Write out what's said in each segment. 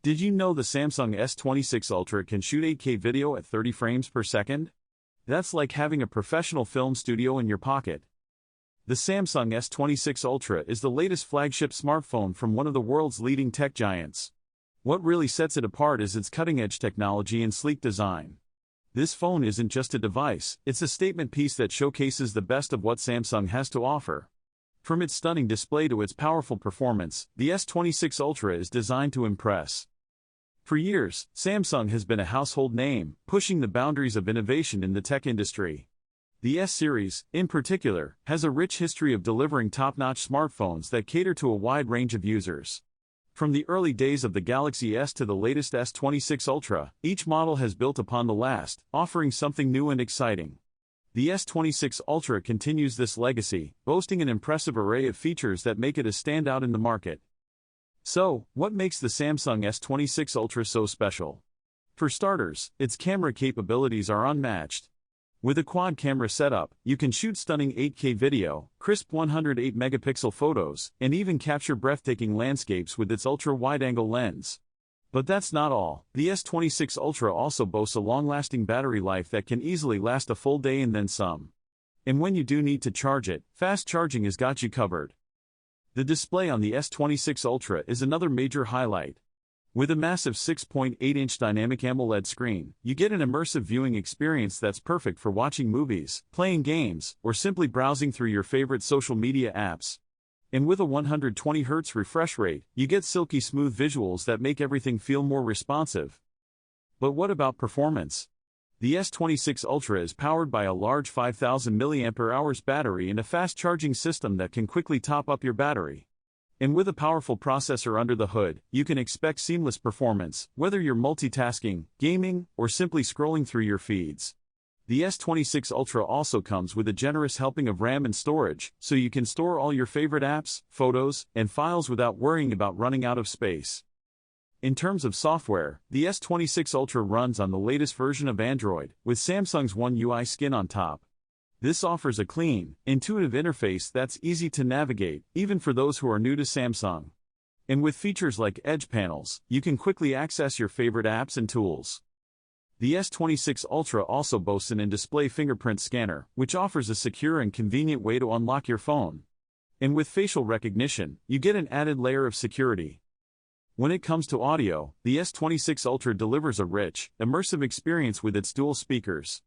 Did you know the Samsung S26 Ultra can shoot 8K video at 30 frames per second? That's like having a professional film studio in your pocket. The Samsung S26 Ultra is the latest flagship smartphone from one of the world's leading tech giants. What really sets it apart is its cutting-edge technology and sleek design. This phone isn't just a device, it's a statement piece that showcases the best of what Samsung has to offer. From its stunning display to its powerful performance, the S26 Ultra is designed to impress. For years, Samsung has been a household name, pushing the boundaries of innovation in the tech industry. The S series, in particular, has a rich history of delivering top-notch smartphones that cater to a wide range of users. From the early days of the Galaxy S to the latest S26 Ultra, each model has built upon the last, offering something new and exciting. The S26 Ultra continues this legacy, boasting an impressive array of features that make it a standout in the market. So, what makes the Samsung S26 Ultra so special? For starters, its camera capabilities are unmatched. With a quad-camera setup, you can shoot stunning 8K video, crisp 108-megapixel photos, and even capture breathtaking landscapes with its ultra-wide-angle lens. But that's not all. The S26 Ultra also boasts a long-lasting battery life that can easily last a full day and then some. And when you do need to charge it, fast charging has got you covered. The display on the S26 Ultra is another major highlight. With a massive 6.8-inch dynamic AMOLED screen, you get an immersive viewing experience that's perfect for watching movies, playing games, or simply browsing through your favorite social media apps. And with a 120Hz refresh rate, you get silky smooth visuals that make everything feel more responsive. But what about performance? The S26 Ultra is powered by a large 5000 mAh battery and a fast charging system that can quickly top up your battery. And with a powerful processor under the hood, you can expect seamless performance, whether you're multitasking, gaming, or simply scrolling through your feeds. The S26 Ultra also comes with a generous helping of RAM and storage, so you can store all your favorite apps, photos, and files without worrying about running out of space. In terms of software, the S26 Ultra runs on the latest version of Android, with Samsung's One UI skin on top. This offers a clean, intuitive interface that's easy to navigate, even for those who are new to Samsung. And with features like Edge panels, you can quickly access your favorite apps and tools. The S26 Ultra also boasts an in-display fingerprint scanner, which offers a secure and convenient way to unlock your phone. And with facial recognition, you get an added layer of security. When it comes to audio, the S26 Ultra delivers a rich, immersive experience with its dual speakers.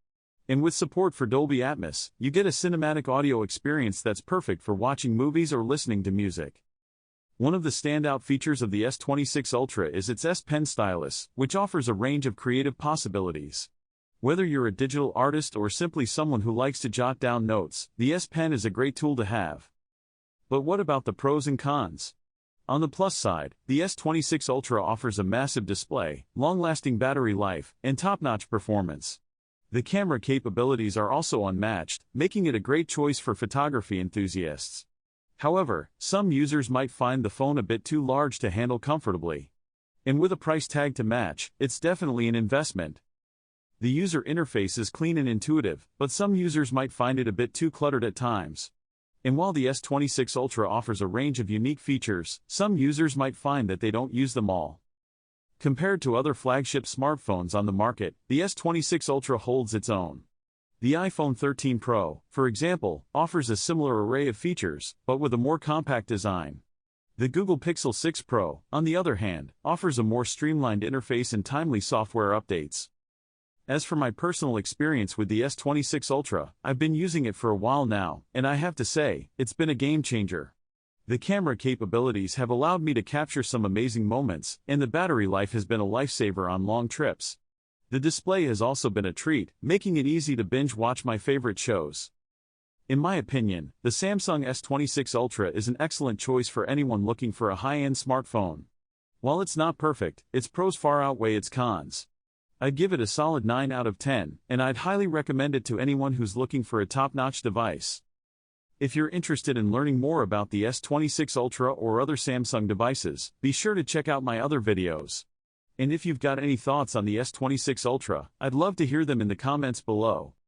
And with support for Dolby Atmos, you get a cinematic audio experience that's perfect for watching movies or listening to music. One of the standout features of the S26 Ultra is its S Pen stylus, which offers a range of creative possibilities. Whether you're a digital artist or simply someone who likes to jot down notes, the S Pen is a great tool to have. But what about the pros and cons? On the plus side, the S26 Ultra offers a massive display, long-lasting battery life, and top-notch performance. The camera capabilities are also unmatched, making it a great choice for photography enthusiasts. However, some users might find the phone a bit too large to handle comfortably. And with a price tag to match, it's definitely an investment. The user interface is clean and intuitive, but some users might find it a bit too cluttered at times. And while the S26 Ultra offers a range of unique features, some users might find that they don't use them all. Compared to other flagship smartphones on the market, the S26 Ultra holds its own. The iPhone 13 Pro, for example, offers a similar array of features, but with a more compact design. The Google Pixel 6 Pro, on the other hand, offers a more streamlined interface and timely software updates. As for my personal experience with the S26 Ultra, I've been using it for a while now, and I have to say, it's been a game changer. The camera capabilities have allowed me to capture some amazing moments, and the battery life has been a lifesaver on long trips. The display has also been a treat, making it easy to binge watch my favorite shows. In my opinion, the Samsung S26 Ultra is an excellent choice for anyone looking for a high-end smartphone. While it's not perfect, its pros far outweigh its cons. I'd give it a solid 9 out of 10, and I'd highly recommend it to anyone who's looking for a top-notch device. If you're interested in learning more about the S26 Ultra or other Samsung devices, be sure to check out my other videos. And if you've got any thoughts on the S26 Ultra, I'd love to hear them in the comments below.